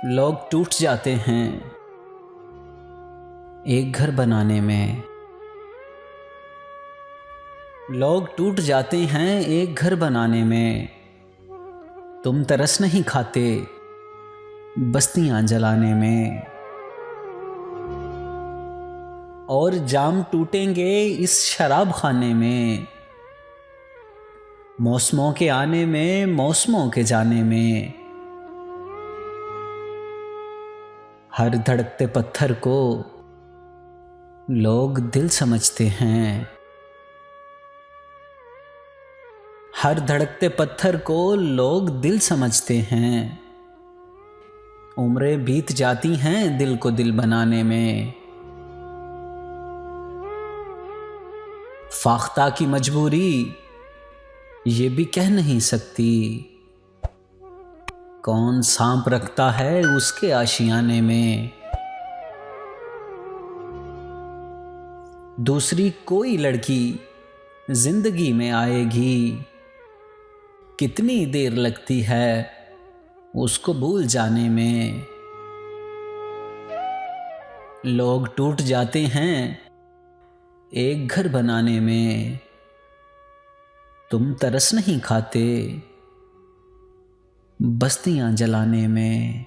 लोग टूट जाते हैं एक घर बनाने में। लोग टूट जाते हैं एक घर बनाने में। तुम तरस नहीं खाते बस्तियां जलाने में। और जाम टूटेंगे इस शराब खाने में। मौसमों के आने में, मौसमों के जाने में। हर धड़कते पत्थर को लोग दिल समझते हैं। हर धड़कते पत्थर को लोग दिल समझते हैं। उम्रें बीत जाती हैं दिल को दिल बनाने में। फाख्ता की मजबूरी ये भी कह नहीं सकती कौन सांप रखता है उसके आशियाने में। दूसरी कोई लड़की जिंदगी में आएगी, कितनी देर लगती है उसको भूल जाने में। लोग टूट जाते हैं एक घर बनाने में। तुम तरस नहीं खाते बस्तियां जलाने में।